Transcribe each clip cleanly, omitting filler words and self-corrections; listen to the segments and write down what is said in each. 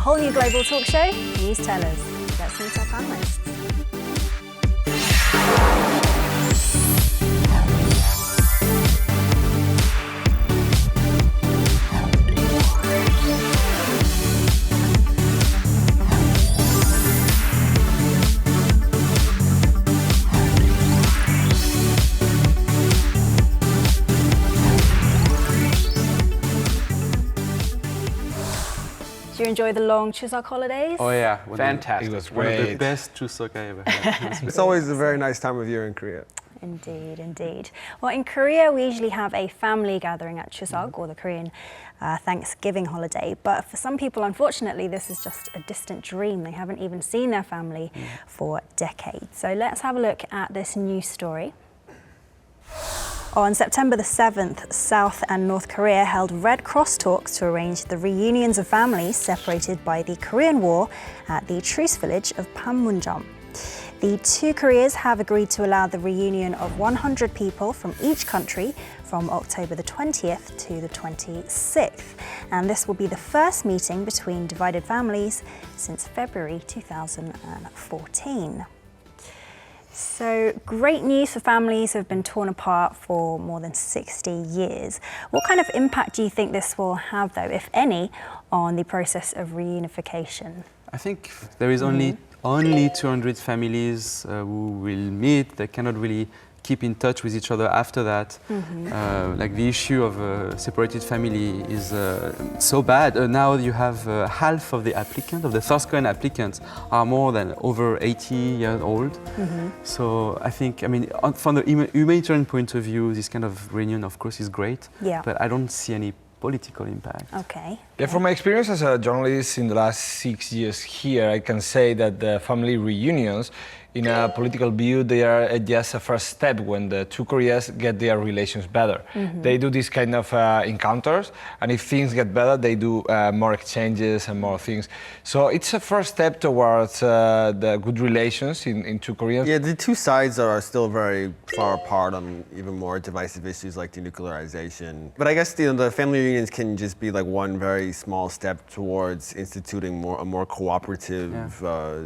whole new global talk show, Newstellers. Let's meet our panelists. Did you enjoy the long Chuseok holidays? Oh yeah, Fantastic. It was One of the great. Best Chuseok I ever had. It's always a very nice time of year in Korea. Indeed, indeed. Well, in Korea, we usually have a family gathering at Chuseok, or the Korean Thanksgiving holiday. But for some people, unfortunately, this is just a distant dream. They haven't even seen their family for decades. So let's have a look at this news story. On September the 7th, South and North Korea held Red Cross talks to arrange the reunions of families separated by the Korean War at the truce village of Panmunjom. The two Koreas have agreed to allow the reunion of 100 people from each country from October the 20th to the 26th. And this will be the first meeting between divided families since February 2014. So great news for families who have been torn apart for more than 60 years. What kind of impact do you think this will have, though, if any, on the process of reunification? I think there is only 200 families who will meet. They cannot really keep in touch with each other after that. Like the issue of a separated family is so bad. Now you have half of the applicants, of the South Korean applicants, are more than over 80 years old. So I think, from the humanitarian point of view, this kind of reunion, of course, is great. Yeah. But I don't see any political impact. Okay. Yeah, from my experience as a journalist in the last 6 years here, I can say that the family reunions, in a political view, they are just a first step when the two Koreas get their relations better. They do this kind of encounters, and if things get better, they do more exchanges and more things. So it's a first step towards the good relations in two Koreas. Yeah, the two sides are still very far apart on even more divisive issues like denuclearization. But I guess the family reunions can just be like one very small step towards instituting a more cooperative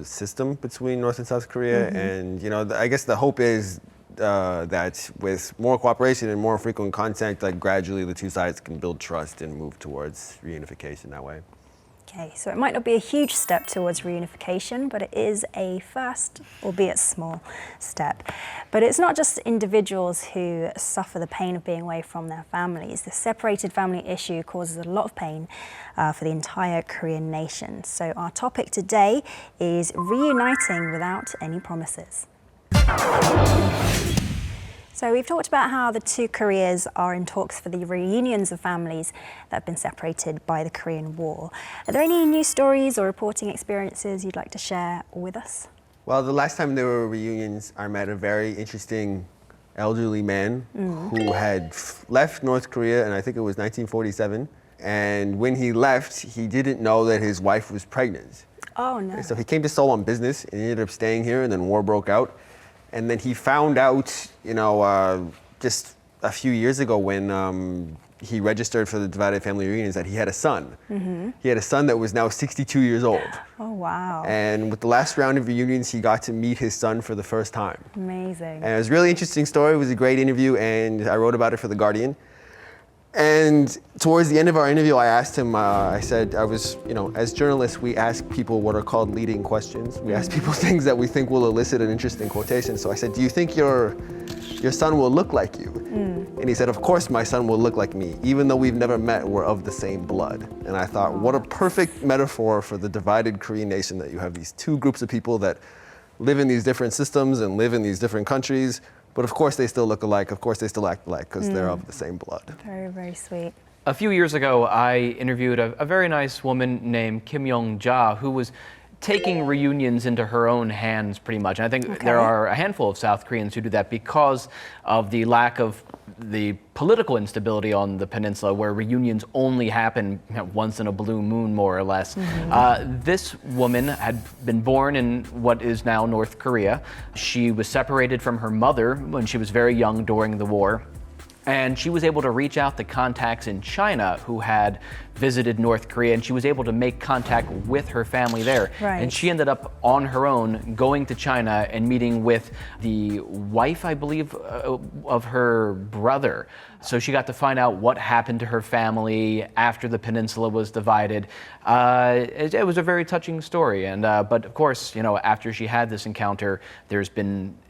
system between North and South Korea. And I guess the hope is that with more cooperation and more frequent contact, like gradually the two sides can build trust and move towards reunification that way. Okay, so it might not be a huge step towards reunification, but it is a first, albeit small, step. But it's not just individuals who suffer the pain of being away from their families. The separated family issue causes a lot of pain for the entire Korean nation. So our topic today is reuniting without any promises. So we've talked about how the two Koreas are in talks for the reunions of families that have been separated by the Korean War. Are there any news stories or reporting experiences you'd like to share with us? Well, the last time there were reunions, I met a very interesting elderly man who had left North Korea, and I think it was 1947. And when he left, he didn't know that his wife was pregnant. Oh, no. So he came to Seoul on business and he ended up staying here, and then war broke out. And then he found out, just a few years ago when he registered for the divided family reunions that he had a son. He had a son that was now 62 years old. Oh, wow. And with the last round of reunions, he got to meet his son for the first time. Amazing. And it was a really interesting story. It was a great interview, and I wrote about it for The Guardian. And towards the end of our interview, I asked him, as journalists, we ask people what are called leading questions. We ask people things that we think will elicit an interesting quotation. So I said, do you think your son will look like you? And he said, of course my son will look like me. Even though we've never met, we're of the same blood. And I thought, what a perfect metaphor for the divided Korean nation, that you have these two groups of people that live in these different systems and live in these different countries. But of course they still look alike, of course they still act alike, because they're of the same blood. Very, very sweet. A few years ago, I interviewed a very nice woman named Kim Young-ja, who was taking reunions into her own hands pretty much. And I think there are a handful of South Koreans who do that because of the lack of the political instability on the peninsula, where reunions only happen once in a blue moon, more or less. This woman had been born in what is now North Korea. She was separated from her mother when she was very young during the war. And she was able to reach out to contacts in China who had visited North Korea, and she was able to make contact with her family there. Right. And she ended up on her own going to China and meeting with the wife, I believe, of her brother. So she got to find out what happened to her family after the peninsula was divided. It was a very touching story, and but of course, you know, after she had this encounter,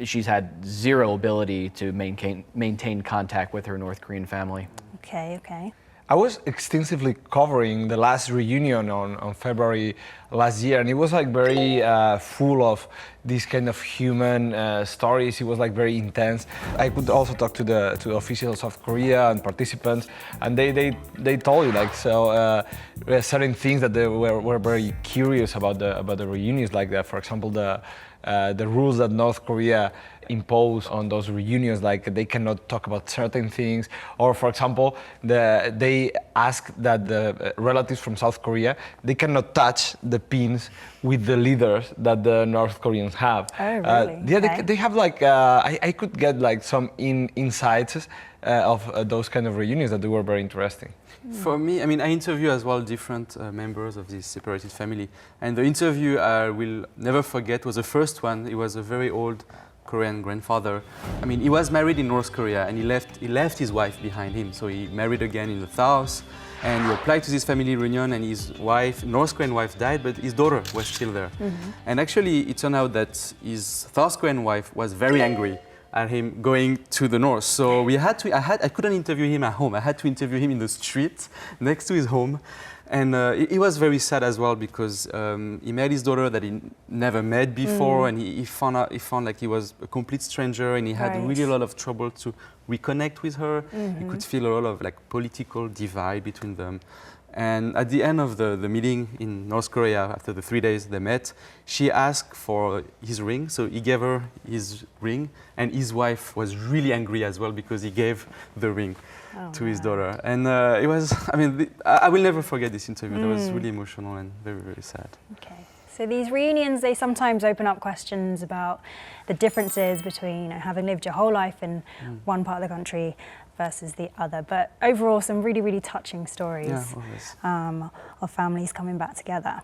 she's had zero ability to maintain contact with her North Korean family. Okay. I was extensively covering the last reunion on February last year, and it was like very full of these kind of human stories. It was like very intense. I could also talk to the officials of Korea and participants, and they told you like certain things that they were very curious about the reunions, like that. For example, the rules that North Korea impose on those reunions, like they cannot talk about certain things, or for example, they ask that the relatives from South Korea, they cannot touch the pins with the leaders that the North Koreans have. Oh, really? Yeah, Okay. they have like, I could get like some insights of those kind of reunions that they were very interesting. For me, I mean, I interview as well different members of this separated family. And the interview I will never forget was the first one. He was a very old Korean grandfather. I mean, he was married in North Korea and he left his wife behind him. So he married again in the South and he applied to this family reunion, and his wife, North Korean wife, died, but his daughter was still there. Mm-hmm. And actually, it turned out that his South Korean wife was very angry at him going to the north. So I couldn't interview him at home. I had to interview him in the street next to his home. And he was very sad as well because he met his daughter that he never met before, and he found like he was a complete stranger, and he had really a lot of trouble to reconnect with her. Mm-hmm. He could feel a lot of like political divide between them. And at the end of the meeting in North Korea, after the 3 days they met, she asked for his ring. So he gave her his ring, and his wife was really angry as well because he gave the ring to his daughter. And it was, I mean, I will never forget this interview. That was really emotional and very, very sad. Okay. So these reunions, they sometimes open up questions about the differences between, you know, having lived your whole life in one part of the country versus the other. But overall, some really, really touching stories of families coming back together.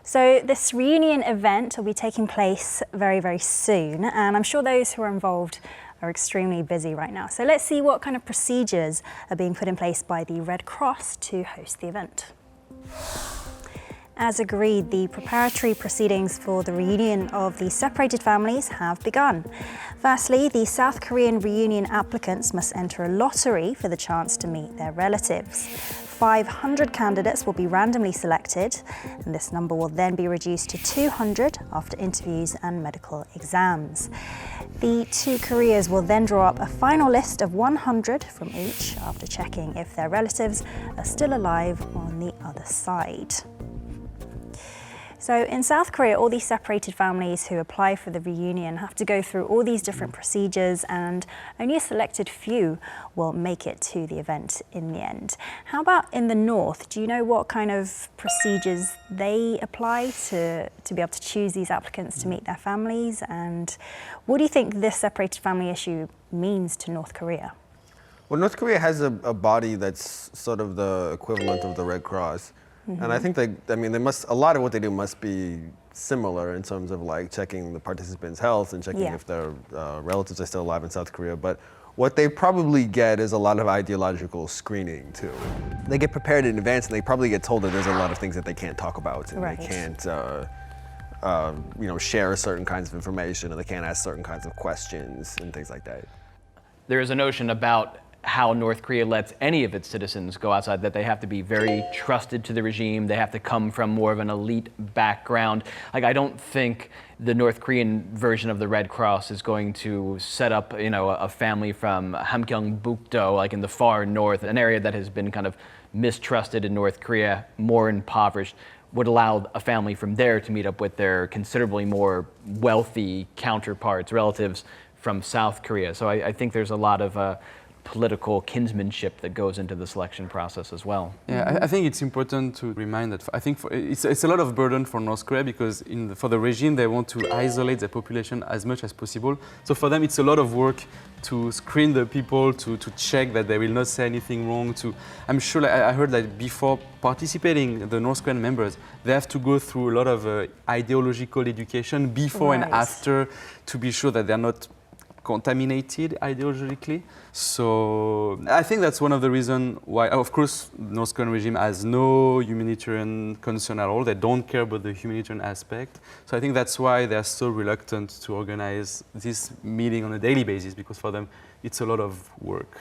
So this reunion event will be taking place very, very soon. And I'm sure those who are involved are extremely busy right now. So let's see what kind of procedures are being put in place by the Red Cross to host the event. As agreed, the preparatory proceedings for the reunion of the separated families have begun. Firstly, the South Korean reunion applicants must enter a lottery for the chance to meet their relatives. 500 candidates will be randomly selected, and this number will then be reduced to 200 after interviews and medical exams. The two Koreas will then draw up a final list of 100 from each after checking if their relatives are still alive on the other side. So in South Korea, all these separated families who apply for the reunion have to go through all these different procedures, and only a selected few will make it to the event in the end. How about in the north? Do you know what kind of procedures they apply to be able to choose these applicants to meet their families? And what do you think this separated family issue means to North Korea? Well, North Korea has a body that's sort of the equivalent of the Red Cross. Mm-hmm. And I think a lot of what they do must be similar in terms of like checking the participants' health and checking if their relatives are still alive in South Korea. But what they probably get is a lot of ideological screening too. They get prepared in advance, and they probably get told that there's a lot of things that they can't talk about, and they can't share certain kinds of information, or they can't ask certain kinds of questions and things like that. There is a notion about how North Korea lets any of its citizens go outside, that they have to be very trusted to the regime, they have to come from more of an elite background. Like, I don't think the North Korean version of the Red Cross is going to set up, a family from Hamgyeongbukdo, like in the far north, an area that has been kind of mistrusted in North Korea, more impoverished, would allow a family from there to meet up with their considerably more wealthy counterparts, relatives from South Korea. So I think there's a lot of political kinsmanship that goes into the selection process as well. Yeah, I think it's important to remind that. I think it's a lot of burden for North Korea because for the regime they want to isolate the population as much as possible. So for them it's a lot of work to screen the people, to check that they will not say anything wrong. I'm sure, I heard that before participating, the North Korean members, they have to go through a lot of ideological education before and after to be sure that they're not contaminated ideologically. So I think that's one of the reasons why, of course, the North Korean regime has no humanitarian concern at all. They don't care about the humanitarian aspect. So I think that's why they're so reluctant to organize this meeting on a daily basis, because for them it's a lot of work.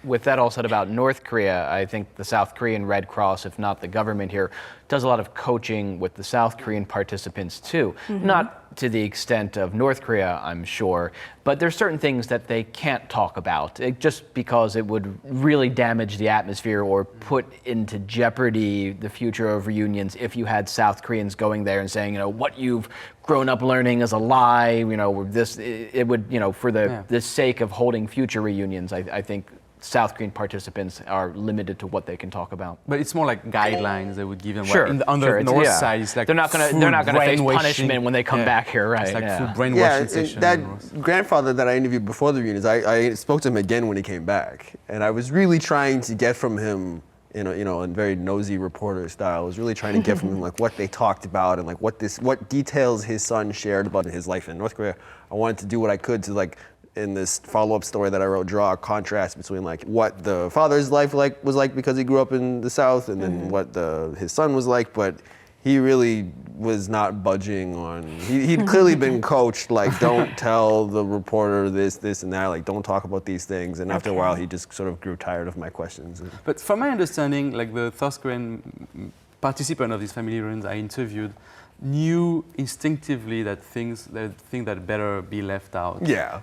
With that all said about North Korea, I think the South Korean Red Cross, if not the government here, does a lot of coaching with the South Korean participants too. Not to the extent of North Korea, I'm sure, but there's certain things that they can't talk about just because it would really damage the atmosphere or put into jeopardy the future of reunions if you had South Koreans going there and saying, what you've grown up learning is a lie, it would, for the sake of holding future reunions, I think South Korean participants are limited to what they can talk about. But it's more like guidelines they would give them. Sure, On the north side, it's like they're not gonna face punishment when they come back here, right? It's like full brainwashing session. That grandfather that I interviewed before the reunions, I spoke to him again when he came back, and I was really trying to get from him, in very nosy reporter style, I was really trying to get from him like what they talked about and like what details his son shared about his life in North Korea. I wanted to do what I could to in this follow-up story that I wrote, draw a contrast between what the father's life was like because he grew up in the South, and then what his son was like. But he really was not budging on. He'd clearly been coached, don't tell the reporter this and that, don't talk about these things. And after a while, he just sort of grew tired of my questions. But from my understanding, the South Korean participant of these family reunions I interviewed knew instinctively that things that better be left out. Yeah.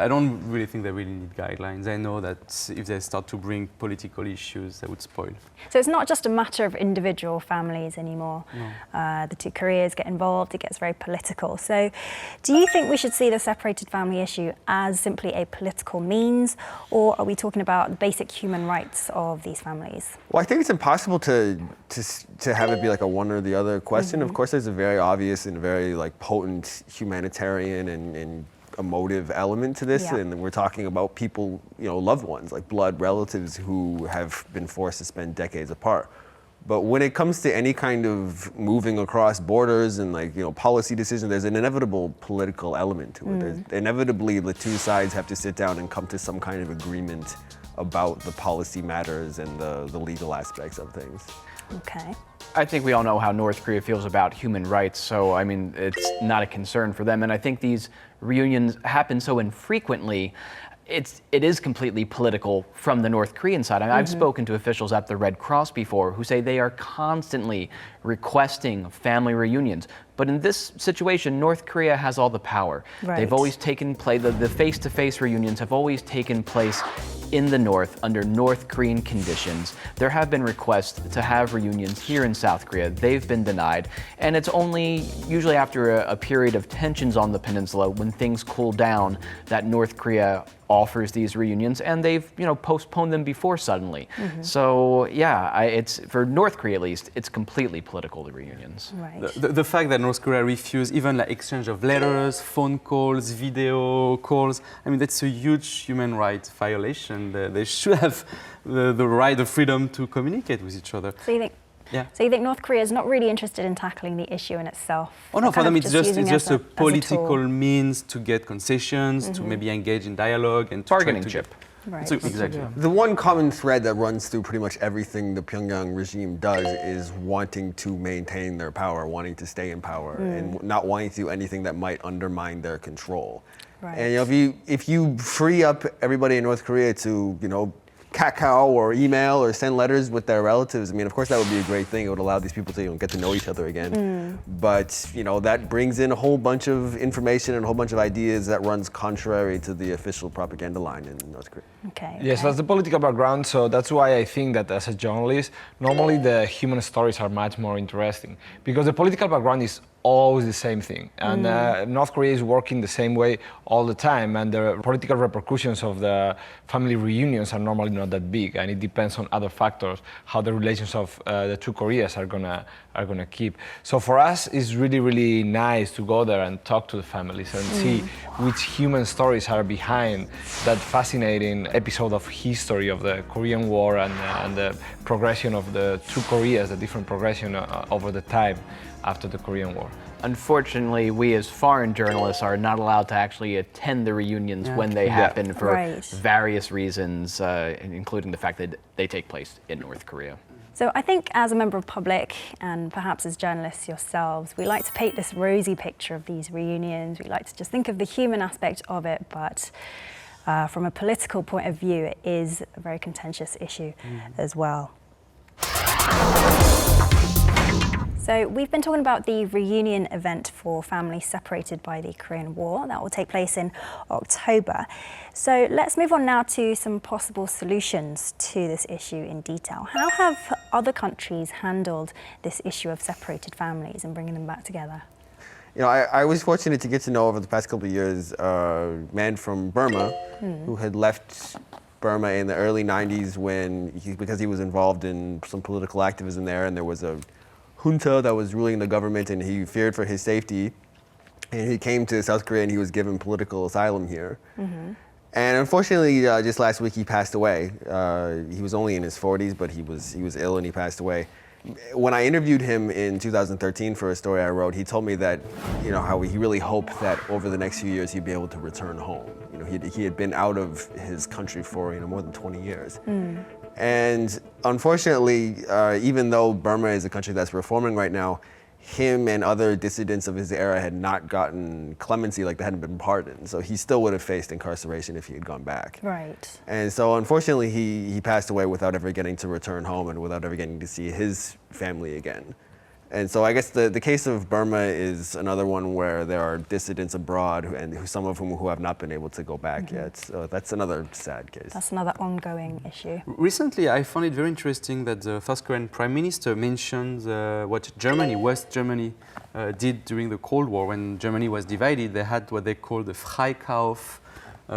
I don't really think they really need guidelines. I know that if they start to bring political issues, they would spoil. So it's not just a matter of individual families anymore. No. The two Koreas get involved, it gets very political. So do you think we should see the separated family issue as simply a political means, or are we talking about the basic human rights of these families? Well, I think it's impossible to have it be a one or the other question. Of course, there's a very obvious and very potent humanitarian and emotive element to this, and we're talking about people, loved ones, blood relatives who have been forced to spend decades apart. But when it comes to any kind of moving across borders and policy decisions, there's an inevitable political element to it. Inevitably, the two sides have to sit down and come to some kind of agreement about the policy matters and the legal aspects of things. Okay. I think we all know how North Korea feels about human rights, so it's not a concern for them. And I think these reunions happen so infrequently, it is completely political from the North Korean side. I've spoken to officials at the Red Cross before who say they are constantly requesting family reunions. But in this situation, North Korea has all the power. Right. They've always taken place, the face-to-face reunions have always taken place in the North under North Korean conditions. There have been requests to have reunions here in South Korea. They've been denied. And it's only usually after a period of tensions on the peninsula when things cool down that North Korea offers these reunions, and they've postponed them before suddenly. So it's for North Korea at least, it's completely political, the reunions. Right. The fact that North Korea refused even exchange of letters, phone calls, video calls, that's a huge human rights violation. They should have the right, the freedom to communicate with each other. So you think North Korea is not really interested in tackling the issue in itself? Oh no, for them it's just a as political tool. means to get concessions, to maybe engage in dialogue and to Bargaining try to chip. Right. So, exactly. The one common thread that runs through pretty much everything the Pyongyang regime does is wanting to maintain their power, wanting to stay in power, and not wanting to do anything that might undermine their control. Right. And if you free up everybody in North Korea to kakao or email or send letters with their relatives, of course that would be a great thing. It would allow these people to get to know each other again. But that brings in a whole bunch of information and a whole bunch of ideas that runs contrary to the official propaganda line in North Korea. Okay. Yes, that's the political background. So that's why I think that as a journalist, normally the human stories are much more interesting because the political background is always the same thing. And North Korea is working the same way all the time, and the political repercussions of the family reunions are normally not that big, and it depends on other factors, how the relations of the two Koreas are gonna keep. So for us, it's really, really nice to go there and talk to the families and see which human stories are behind that fascinating episode of history of the Korean War and the progression of the two Koreas, the different progression over the time after the Korean War. Unfortunately, we as foreign journalists are not allowed to actually attend the reunions when they happen for various reasons, including the fact that they take place in North Korea. So I think as a member of public, and perhaps as journalists yourselves, we like to paint this rosy picture of these reunions. We like to just think of the human aspect of it, but from a political point of view, it is a very contentious issue as well. So we've been talking about the reunion event for families separated by the Korean War. That will take place in October. So let's move on now to some possible solutions to this issue in detail. How have other countries handled this issue of separated families and bringing them back together? You know, I was fortunate to get to know over the past couple of years a man from Burma who had left Burma in the early 90s because he was involved in some political activism there, and there was a junta that was ruling the government, and he feared for his safety. And he came to South Korea and he was given political asylum here. And unfortunately, just last week he passed away. He was only in his 40s, but he was ill and he passed away. When I interviewed him in 2013 for a story I wrote, he told me that, you know, how he really hoped that over the next few years he'd be able to return home. You know, he had been out of his country for, you know, more than 20 years. And unfortunately, even though Burma is a country that's reforming right now, him and other dissidents of his era had not gotten clemency, like they hadn't been pardoned. So he still would have faced incarceration if he had gone back. Right. And so unfortunately, he passed away without ever getting to return home and without ever getting to see his family again. And so I guess the case of Burma is another one where there are dissidents abroad and some of whom who have not been able to go back yet. So that's another sad case. That's another ongoing issue. Recently, I found it very interesting that the South Korean Prime Minister mentioned what Germany, West Germany, did during the Cold War. When Germany was divided, they had what they called the Freikauf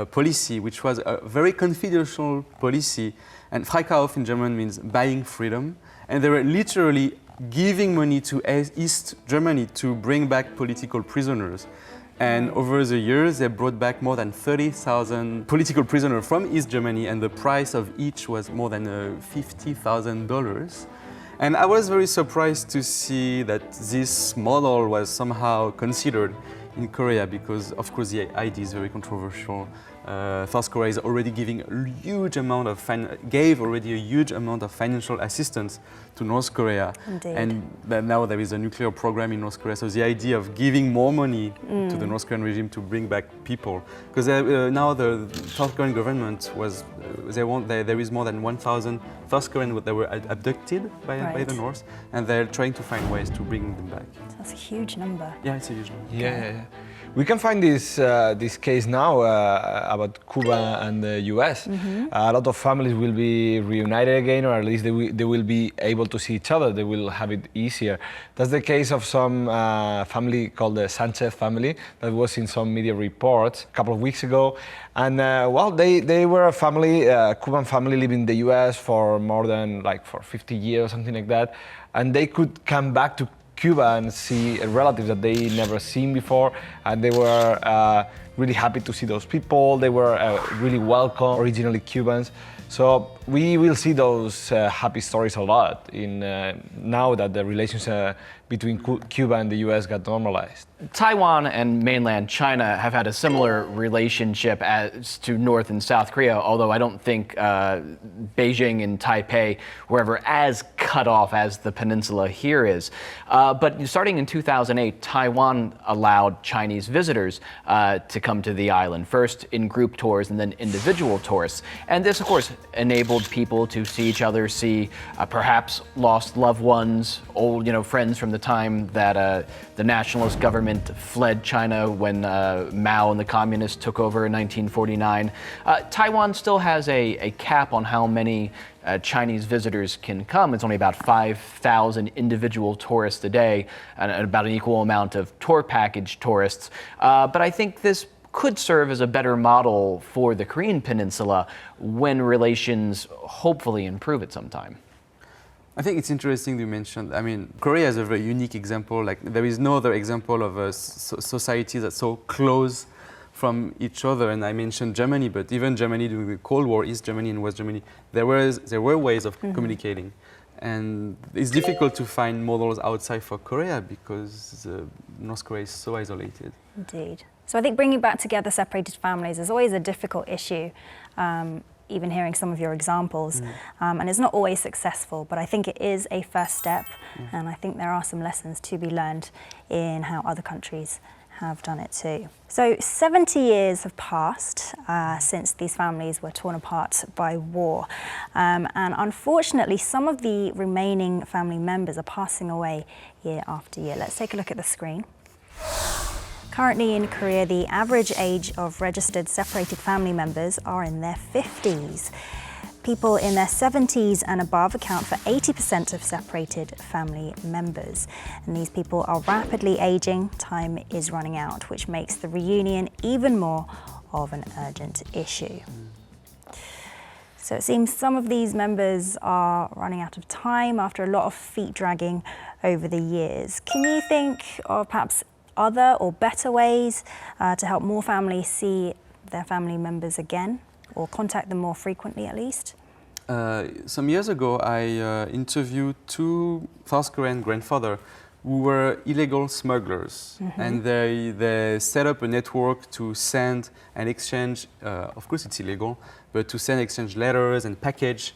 policy, which was a very confidential policy. And Freikauf in German means buying freedom. And they were literally giving money to East Germany to bring back political prisoners. And over the years, they brought back more than 30,000 political prisoners from East Germany, and the price of each was more than $50,000. And I was very surprised to see that this model was somehow considered in Korea, because of course the idea is very controversial. South Korea is already giving a huge amount of financial assistance to North Korea. Indeed. And now there is a nuclear program in North Korea. So the idea of giving more money to the North Korean regime to bring back people, because now the South Korean government there is more than 1,000 South Koreans that were abducted by the North, and they're trying to find ways to bring them back. That's a huge number. Yeah, it's a huge number. Yeah. We can find this case now about Cuba and the US. A lot of families will be reunited again, or at least they will be able to see each other. They will have it easier. That's the case of some family called the Sanchez family that was in some media reports a couple of weeks ago. And they were a family, Cuban family living in the US for more than for 50 years or something like that. And they could come back to Cuba and see relatives that they never seen before, and they were really happy to see those people. They were really welcome, originally Cubans. So we will see those happy stories a lot now that the relations between Cuba and the US got normalized. Taiwan and mainland China have had a similar relationship as to North and South Korea, although I don't think Beijing and Taipei were ever as cut off as the peninsula here is. But starting in 2008, Taiwan allowed Chinese visitors to come to the island, first in group tours and then individual tours. And this, of course, enabled people to see each other, see perhaps lost loved ones, old friends from the time that the nationalist government fled China when Mao and the communists took over in 1949. Taiwan still has a cap on how many Chinese visitors can come. It's only about 5,000 individual tourists a day and about an equal amount of tour package tourists. But I think this could serve as a better model for the Korean peninsula when relations hopefully improve at some time. I think it's interesting you mentioned, I mean, Korea is a very unique example. Like, there is no other example of a society that's so close from each other. And I mentioned Germany, but even Germany during the Cold War, East Germany and West Germany, there were ways of communicating. And it's difficult to find models outside for Korea because North Korea is so isolated. Indeed. So I think bringing back together separated families is always a difficult issue, even hearing some of your examples. And it's not always successful, but I think it is a first step. And I think there are some lessons to be learned in how other countries have done it too. So 70 years have passed since these families were torn apart by war. And unfortunately, some of the remaining family members are passing away year after year. Let's take a look at the screen. Currently in Korea, the average age of registered separated family members are in their 50s. People in their 70s and above account for 80% of separated family members. And these people are rapidly aging. Time is running out, which makes the reunion even more of an urgent issue. So it seems some of these members are running out of time after a lot of feet dragging over the years. Can you think of perhaps other or better ways to help more families see their family members again, or contact them more frequently at least? Some years ago, I interviewed two South Korean grandfathers who were illegal smugglers, and they set up a network to send and exchange, of course it's illegal, but to send exchange letters and package.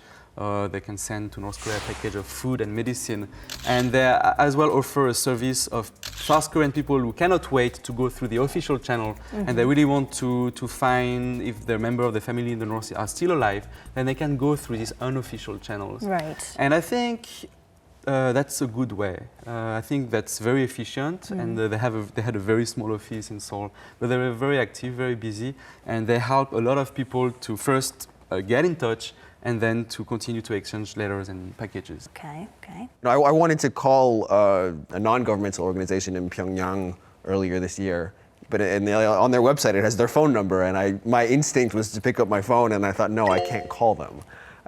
They can send to North Korea a package of food and medicine. And they as well offer a service of South Korean people who cannot wait to go through the official channel, and they really want to find if the member of the family in the North are still alive, then they can go through these unofficial channels. Right. And I think that's a good way. I think that's very efficient, and they had a very small office in Seoul, but they were very active, very busy, and they help a lot of people to first get in touch, and then to continue to exchange letters and packages. Okay. I wanted to call a non-governmental organization in Pyongyang earlier this year, but on their website it has their phone number, and my instinct was to pick up my phone, and I thought, no, I can't call them.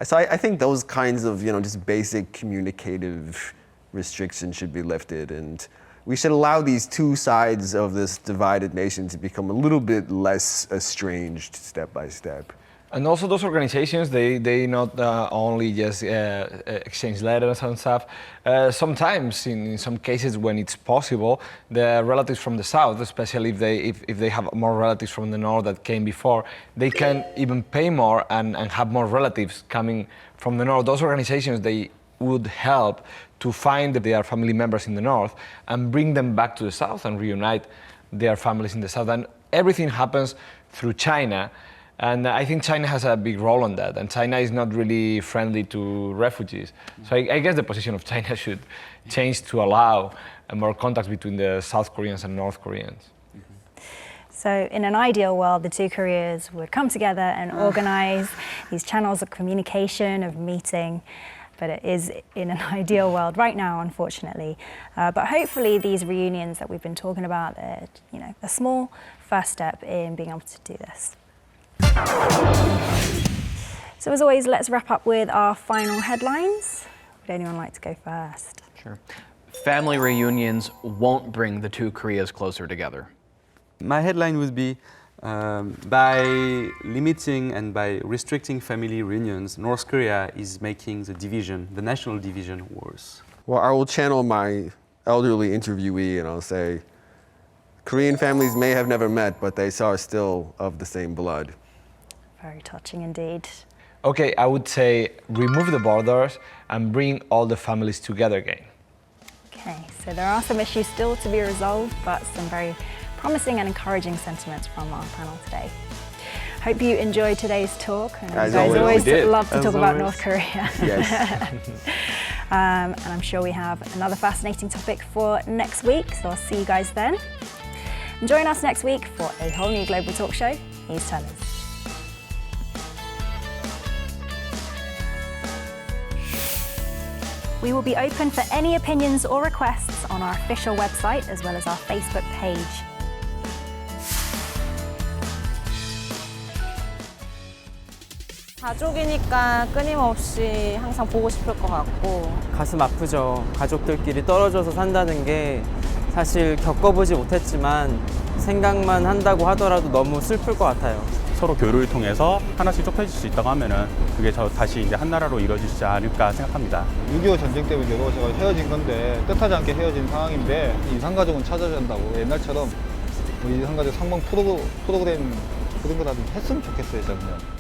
So I think those kinds of just basic communicative restrictions should be lifted, and we should allow these two sides of this divided nation to become a little bit less estranged step by step. And also those organizations, they not only just exchange letters and stuff. Sometimes, in some cases when it's possible, the relatives from the south, especially if they have more relatives from the north that came before, they can even pay more and have more relatives coming from the north. Those organizations, they would help to find their family members in the north and bring them back to the south and reunite their families in the south. And everything happens through China. And I think China has a big role on that, and China is not really friendly to refugees. So I guess the position of China should change to allow more contacts between the South Koreans and North Koreans. So in an ideal world, the two Koreas would come together and organize these channels of communication, of meeting, but it is in an ideal world right now, unfortunately. But hopefully these reunions that we've been talking about are, a small first step in being able to do this. So as always, let's wrap up with our final headlines. Would anyone like to go first? Sure. Family reunions won't bring the two Koreas closer together. My headline would be, by limiting and by restricting family reunions, North Korea is making the national division worse. Well, I will channel my elderly interviewee and I'll say, Korean families may have never met, but they are still of the same blood. Very touching indeed. Okay, I would say remove the borders and bring all the families together again. Okay, so there are some issues still to be resolved, but some very promising and encouraging sentiments from our panel today. Hope you enjoyed today's talk. And As you guys always, we did. love to As talk about always. North Korea. Yes. And I'm sure we have another fascinating topic for next week, so I'll see you guys then. And join us next week for a whole new global talk show, Newstellers. We will be open for any opinions or requests on our official website as well as our Facebook page. 가족이니까 끊임없이 항상 보고 싶을 것 같고 가슴 아프죠. 가족들끼리 떨어져서 산다는 게 사실 겪어보지 못했지만 생각만 한다고 하더라도 너무 슬플 것 같아요. 서로 교류를 통해서 하나씩 좁혀질 수 있다고 하면은 그게 다시 이제 한 나라로 이루어지지 않을까 생각합니다. 6.25 전쟁 때문에 내가 제가 헤어진 건데 뜻하지 않게 헤어진 상황인데 이산가족은 찾아준다고 옛날처럼 이산가족 상봉 프로그램 그런 거라도 했으면 좋겠어요, 저는.